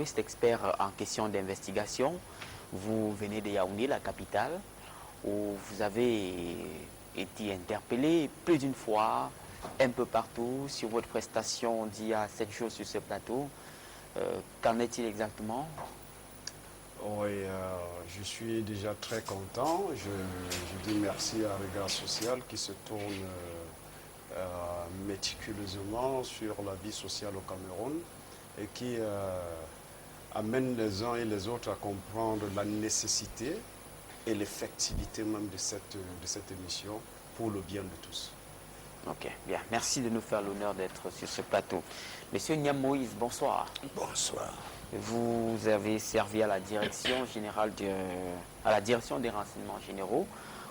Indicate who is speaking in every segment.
Speaker 1: Expert en question d'investigation, vous venez de Yaoundé, la capitale, où vous avez été interpellé plus d'une fois, un peu partout, sur votre prestation d'il y a 7 jours sur ce plateau. Qu'en est-il exactement?
Speaker 2: Oui, je suis déjà très content. Je dis merci à Regard Social qui se tourne méticuleusement sur la vie sociale au Cameroun et qui amène les uns et les autres à comprendre la nécessité et l'effectivité même de cette émission pour le bien de tous.
Speaker 1: Ok, bien. Merci de nous faire l'honneur d'être sur ce plateau. Monsieur Niam Moïse, bonsoir.
Speaker 3: Bonsoir.
Speaker 1: Vous avez servi à la direction générale à la direction des renseignements généraux,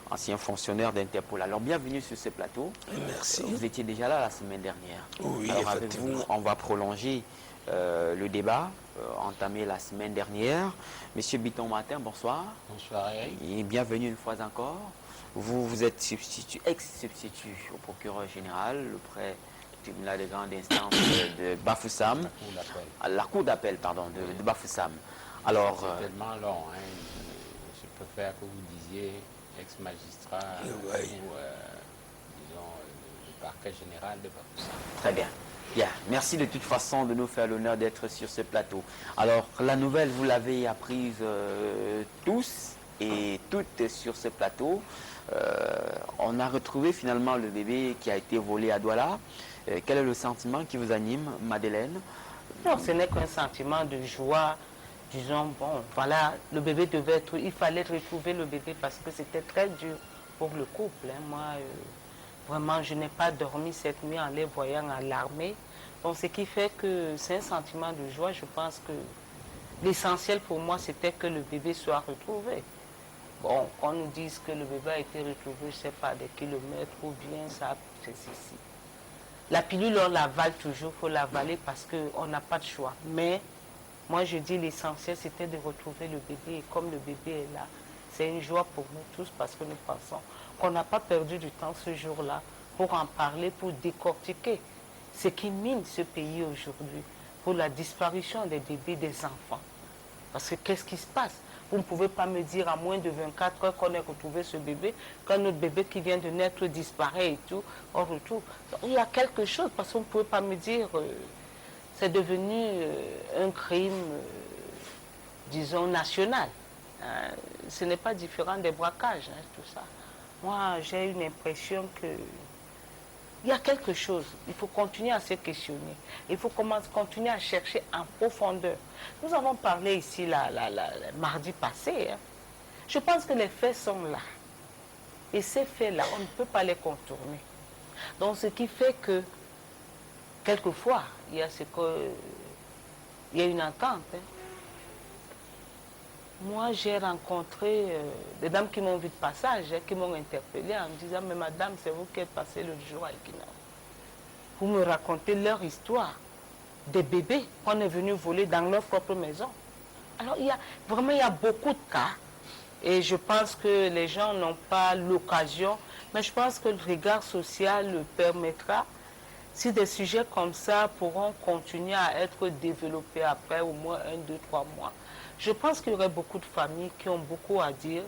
Speaker 1: ancien fonctionnaire d'Interpol. Alors, bienvenue sur ce plateau.
Speaker 3: Merci.
Speaker 1: Vous étiez déjà là la semaine dernière.
Speaker 3: Oui,
Speaker 1: alors, avec
Speaker 3: effectivement.
Speaker 1: vous, on va prolonger le débat entamé la semaine dernière. Monsieur Biton Martin, bonsoir.
Speaker 4: Bonsoir Eric.
Speaker 1: Et bienvenue une fois encore. Vous êtes ex-substitut au procureur général, auprès du tribunal de grande instance de Bafoussam. La cour d'appel, pardon, de Bafoussam. Alors,
Speaker 4: c'est tellement long, hein. Je préfère que vous disiez ex-magistrat ou, disons, le parquet général de Bafoussam.
Speaker 1: Très bien. Bien, merci de toute façon de nous faire l'honneur d'être sur ce plateau. Alors, la nouvelle, vous l'avez apprise tous et toutes sur ce plateau. On a retrouvé finalement le bébé qui a été volé à Douala. Quel est le sentiment qui vous anime, Madeleine?
Speaker 5: Non, ce n'est qu'un sentiment de joie. Disons, bon, voilà, le bébé devait être... Il fallait retrouver le bébé parce que c'était très dur pour le couple. Hein. Moi, vraiment, je n'ai pas dormi cette nuit en les voyant à l'armée. Donc, ce qui fait que c'est un sentiment de joie. Je pense que l'essentiel pour moi, c'était que le bébé soit retrouvé. Bon, qu'on nous dise que le bébé a été retrouvé, je ne sais pas, des kilomètres ou bien ça, c'est ici. La pilule, on l'avale toujours, il faut l'avaler parce qu'on n'a pas de choix. Mais moi, je dis l'essentiel, c'était de retrouver le bébé. Et comme le bébé est là, c'est une joie pour nous tous parce que nous pensons qu'on n'a pas perdu du temps ce jour-là pour en parler, pour décortiquer ce qui mine ce pays aujourd'hui, pour la disparition des bébés, des enfants. Parce que qu'est-ce qui se passe? Vous ne pouvez pas me dire à moins de 24 heures qu'on ait retrouvé ce bébé, qu'un autre bébé qui vient de naître disparaît et tout, on retrouve. Il y a quelque chose, parce que vous ne pouvez pas me dire c'est devenu un crime, disons, national. Hein. Ce n'est pas différent des braquages, hein, tout ça. Moi, j'ai une impression que il y a quelque chose. Il faut continuer à se questionner. Il faut continuer à chercher en profondeur. Nous avons parlé ici mardi passé. Hein. Je pense que les faits sont là. Et ces faits-là, on ne peut pas les contourner. Donc, ce qui fait que, quelquefois, il y a une entente. Hein. Moi, j'ai rencontré des dames qui m'ont vu de passage, hein, qui m'ont interpellée en me disant « Mais madame, c'est vous qui êtes passée le jour à Guinée. » Vous me racontez leur histoire, des bébés qu'on est venu voler dans leur propre maison. Alors, il y a beaucoup de cas. Et je pense que les gens n'ont pas l'occasion, mais je pense que le regard social le permettra. Si des sujets comme ça pourront continuer à être développés après au moins 1, 2, 3 mois, je pense qu'il y aurait beaucoup de familles qui ont beaucoup à dire,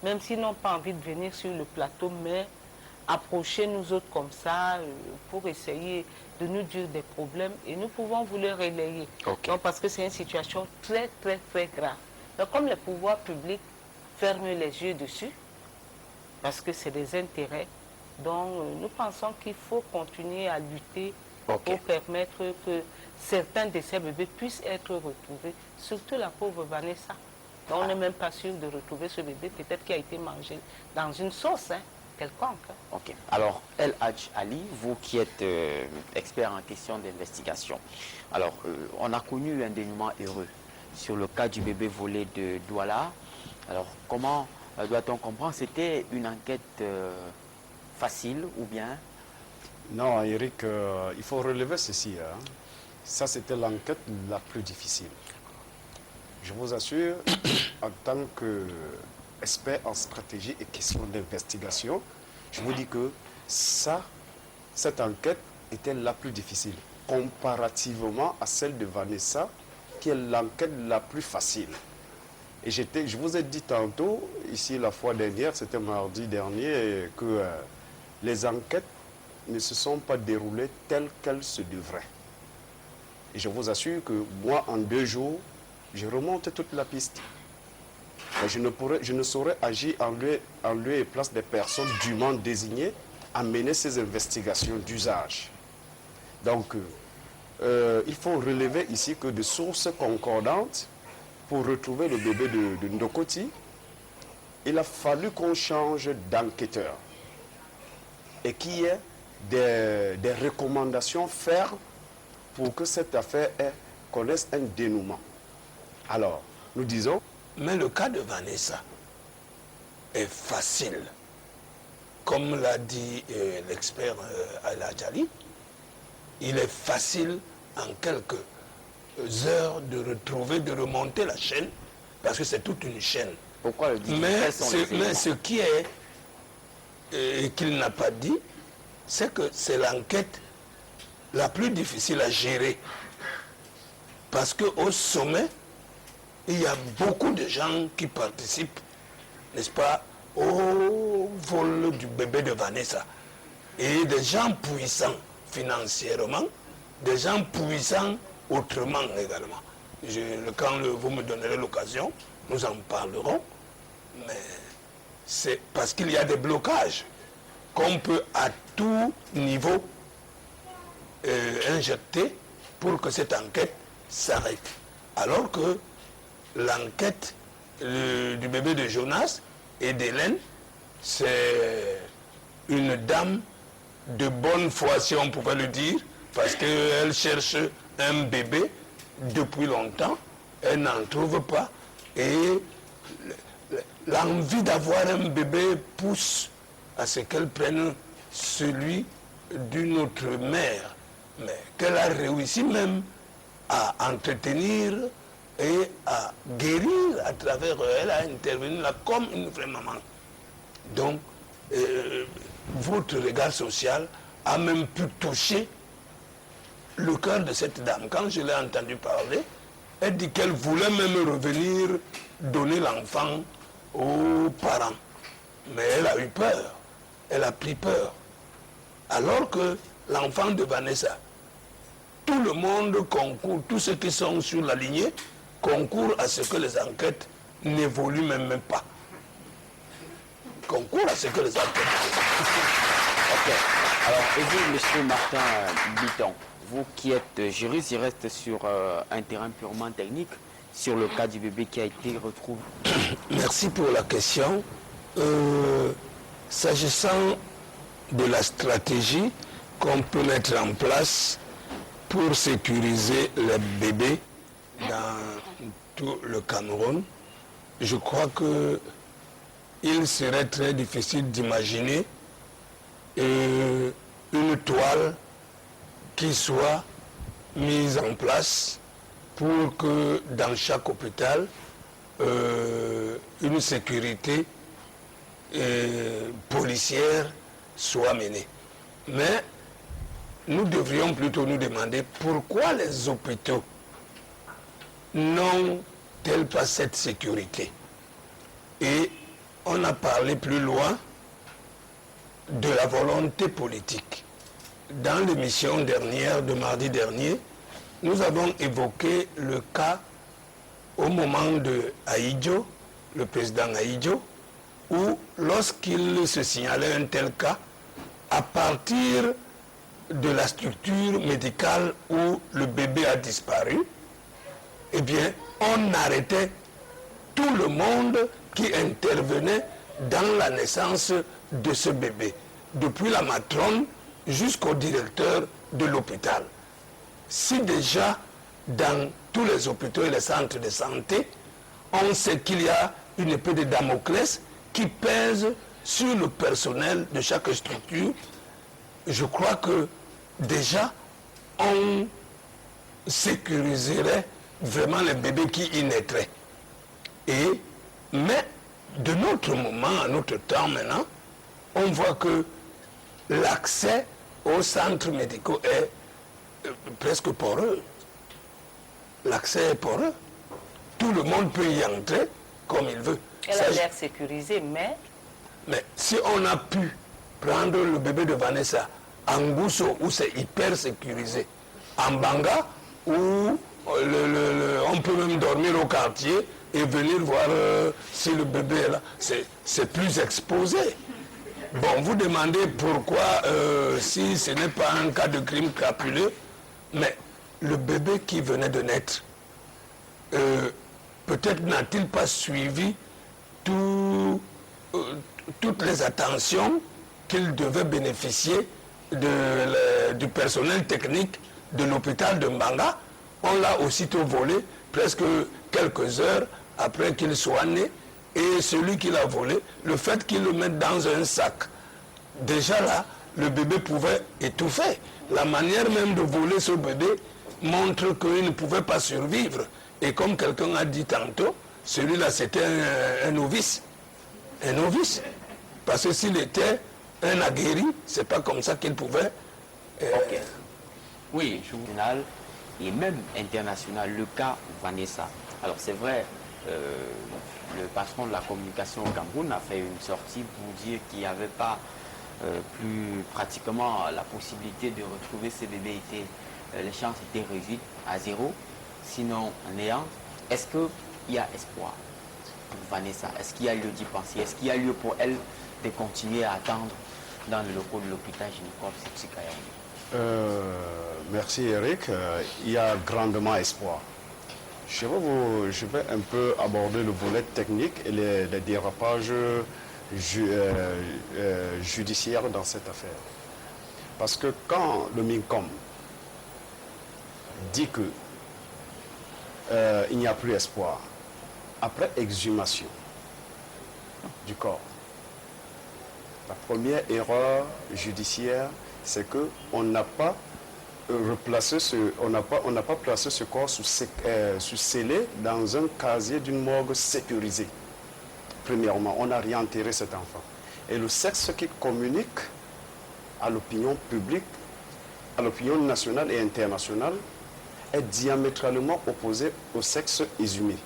Speaker 5: même s'ils n'ont pas envie de venir sur le plateau, mais approcher nous autres comme ça pour essayer de nous dire des problèmes et nous pouvons vous les relayer.
Speaker 1: Okay.
Speaker 5: Donc, parce que c'est une situation très, très, très grave. Donc, comme les pouvoirs publics ferment les yeux dessus, parce que c'est des intérêts, donc nous pensons qu'il faut continuer à lutter pour permettre que certains de ces bébés puissent être retrouvés, surtout la pauvre Vanessa. Donc, on n'est même pas sûr de retrouver ce bébé, peut-être qui a été mangé dans une sauce hein, quelconque. Hein.
Speaker 1: Ok. Alors, El Hadj Ali, vous qui êtes expert en question d'investigation, alors, on a connu un dénouement heureux sur le cas du bébé volé de Douala. Alors, comment doit-on comprendre? C'était une enquête facile ou bien?
Speaker 2: Non, Eric, il faut relever ceci. Hein. Ça, c'était l'enquête la plus difficile. Je vous assure, en tant qu'expert en stratégie et questions d'investigation, je vous dis que cette enquête était la plus difficile, comparativement à celle de Vanessa, qui est l'enquête la plus facile. Et je vous ai dit tantôt, ici la fois dernière, c'était mardi dernier, que les enquêtes ne se sont pas déroulées telles qu'elles se devraient. Et je vous assure que moi, en 2 jours, je remonte toute la piste. Et je ne saurais agir en lieu et place des personnes dûment désignées à mener ces investigations d'usage. Donc, il faut relever ici que de sources concordantes, pour retrouver le bébé de Ndokoti, il a fallu qu'on change d'enquêteur et qu'il y ait des recommandations fermes pour que cette affaire connaisse un dénouement. Alors, nous disons...
Speaker 3: Mais le cas de Vanessa est facile. Comme l'a dit l'expert Al-Adjali, il est facile en quelques heures de retrouver, de remonter la chaîne, parce que c'est toute une chaîne.
Speaker 1: Pourquoi le dire?
Speaker 3: Mais ce qui est, et qu'il n'a pas dit, c'est que c'est l'enquête la plus difficile à gérer. Parce qu'au sommet, il y a beaucoup de gens qui participent, n'est-ce pas, au vol du bébé de Vanessa. Et des gens puissants financièrement, des gens puissants autrement également. Quand vous me donnerez l'occasion, nous en parlerons. Mais c'est parce qu'il y a des blocages qu'on peut à tout niveau injecter pour que cette enquête s'arrête. Alors que l'enquête du bébé de Jonas et d'Hélène, c'est une dame de bonne foi, si on pouvait le dire, parce qu'elle cherche un bébé depuis longtemps, elle n'en trouve pas, et l'envie d'avoir un bébé pousse à ce qu'elle prenne celui d'une autre mère, mais qu'elle a réussi même à entretenir et à guérir à travers elle, à intervenir là comme une vraie maman. Donc, votre regard social a même pu toucher le cœur de cette dame. Quand je l'ai entendu parler, elle dit qu'elle voulait même revenir donner l'enfant aux parents. Mais elle a eu peur, elle a pris peur. Alors que l'enfant de Vanessa, tout le monde concourt, tous ceux qui sont sur la lignée, concourent à ce que les enquêtes n'évoluent même pas. Concourent à ce que les enquêtes
Speaker 1: Ok. Alors, et vous, monsieur Martin Bitton, vous qui êtes juriste, il reste sur un terrain purement technique, sur le cas du bébé qui a été retrouvé.
Speaker 3: Merci pour la question. S'agissant de la stratégie qu'on peut mettre en place pour sécuriser les bébés dans tout le Cameroun, je crois qu'il serait très difficile d'imaginer une toile qui soit mise en place pour que dans chaque hôpital, une sécurité policière soit menée. Mais nous devrions plutôt nous demander pourquoi les hôpitaux n'ont-ils pas cette sécurité. Et on a parlé plus loin de la volonté politique. Dans l'émission dernière, de mardi dernier, nous avons évoqué le cas au moment de Ahidjo, le président Ahidjo, où lorsqu'il se signalait un tel cas, à partir de la structure médicale où le bébé a disparu, eh bien, on arrêtait tout le monde qui intervenait dans la naissance de ce bébé, depuis la matrone jusqu'au directeur de l'hôpital. Si déjà, dans tous les hôpitaux et les centres de santé, on sait qu'il y a une épée de Damoclès qui pèse sur le personnel de chaque structure, je crois que déjà, on sécuriserait vraiment les bébés qui y naîtraient. Mais de notre moment, à notre temps maintenant, on voit que l'accès aux centres médicaux est presque poreux. l'accès est poreux. Tout le monde peut y entrer comme il veut.
Speaker 5: Elle a l'air sécurisée, mais...
Speaker 3: Mais si on a pu prendre le bébé de Vanessa en Gousso, où c'est hyper sécurisé, en Banga, où on peut même dormir au quartier et venir voir si le bébé est là, c'est plus exposé. Bon, vous demandez pourquoi, si ce n'est pas un cas de crime crapuleux, mais le bébé qui venait de naître, peut-être n'a-t-il pas suivi toutes les attentions qu'il devait bénéficier du personnel technique de l'hôpital de Mbanga. On l'a aussitôt volé, presque quelques heures après qu'il soit né. Et celui qui l'a volé, le fait qu'il le mette dans un sac, déjà là, le bébé pouvait étouffer. La manière même de voler ce bébé montre qu'il ne pouvait pas survivre. Et comme quelqu'un a dit tantôt, celui-là c'était un novice. Un novice. Parce que s'il était un aguerri, c'est pas comme ça qu'il pouvait...
Speaker 1: Ok. Oui, national et même international, le cas Vanessa. Alors c'est vrai, le patron de la communication au Cameroun a fait une sortie pour dire qu'il n'y avait pas plus pratiquement la possibilité de retrouver ces bébés. Les chances étaient réduites à 0, sinon néant. Est-ce qu'il y a espoir pour Vanessa? Est-ce qu'il y a lieu d'y penser? Est-ce qu'il y a lieu pour elle de continuer à attendre dans le locaux de l'hôpital gynécologique?
Speaker 2: Merci Eric. Il y a grandement espoir. Je vais un peu aborder le volet technique et les dérapages judiciaires dans cette affaire. Parce que quand le MINCOM dit que il n'y a plus espoir, après exhumation du corps, la première erreur judiciaire, c'est qu'on n'a pas placé ce corps sous scellé dans un casier d'une morgue sécurisée. Premièrement, on a réenterré cet enfant. Et le sexe qui communique à l'opinion publique, à l'opinion nationale et internationale, est diamétralement opposé au sexe exhumé.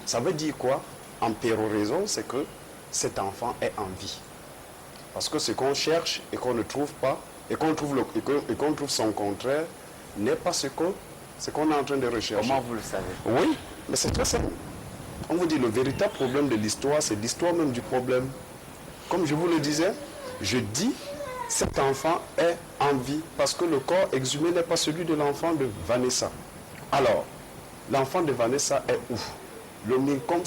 Speaker 2: Ça veut dire quoi? En péroraison, c'est que cet enfant est en vie. Parce que ce qu'on cherche et qu'on ne trouve pas, et qu'on trouve son contraire, n'est pas ce qu'on est en train de rechercher.
Speaker 1: Comment vous le savez?
Speaker 2: Oui, mais c'est très simple. On vous dit, le véritable problème de l'histoire, c'est l'histoire même du problème. Comme je vous le disais, je dis, cet enfant est en vie, parce que le corps exhumé n'est pas celui de l'enfant de Vanessa. Alors, l'enfant de Vanessa est où? Le MINCOM,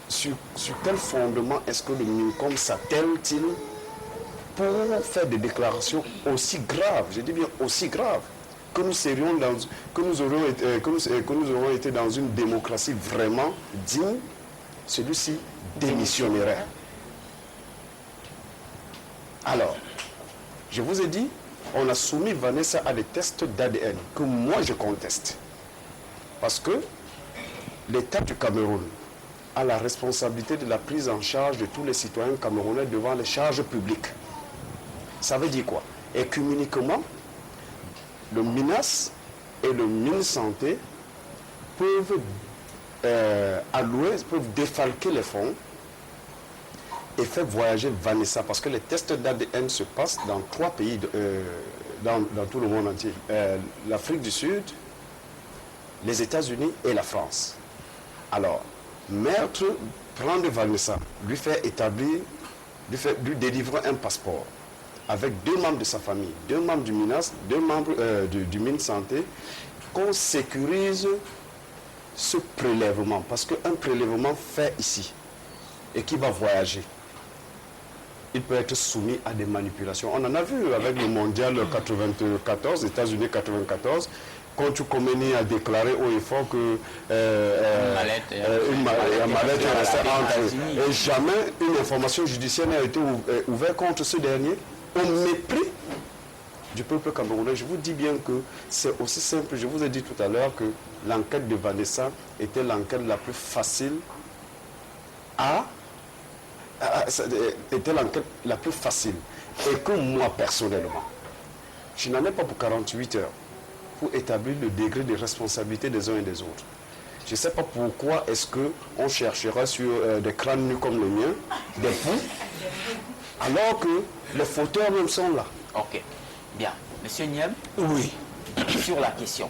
Speaker 2: sur quel fondement est-ce que le MINCOM s'attelle-t-il pour faire des déclarations aussi graves, je dis bien aussi graves, que nous aurons été dans une démocratie vraiment digne? Celui-ci démissionnerait. Alors, je vous ai dit, on a soumis Vanessa à des tests d'ADN que moi je conteste. Parce que l'État du Cameroun a la responsabilité de la prise en charge de tous les citoyens camerounais devant les charges publiques. Ça veut dire quoi? Écuméniquement, le MINAS et le MINSanté peuvent défalquer les fonds et faire voyager Vanessa, parce que les tests d'ADN se passent dans 3 pays dans tout le monde entier. L'Afrique du Sud, les États-Unis et la France. Alors, maître prendre Vanessa, lui lui délivrer un passeport avec 2 membres de sa famille, 2 membres du MINAS, 2 membres du MINSanté, qu'on sécurise ce prélèvement. Parce qu'un prélèvement fait ici et qui va voyager, il peut être soumis à des manipulations. On en a vu avec le mondial 94, États-Unis 94, quand Khomeini a déclaré haut et fort que une mallette est restée entre eux. Et jamais une information judiciaire n'a été ouverte contre ce dernier, au mépris du peuple camerounais. Je vous dis bien que c'est aussi simple. Je vous ai dit tout à l'heure que l'enquête de Vanessa était l'enquête la plus facile était l'enquête la plus facile. Et que moi, personnellement, je n'en ai pas pour 48 heures. pour établir le degré de responsabilité des uns et des autres. Je ne sais pas pourquoi est-ce qu'on cherchera sur des crânes nus comme le mien, des poux, alors que les fauteurs même sont là.
Speaker 1: Ok, bien. Monsieur Niam,
Speaker 3: Oui.
Speaker 1: sur la question.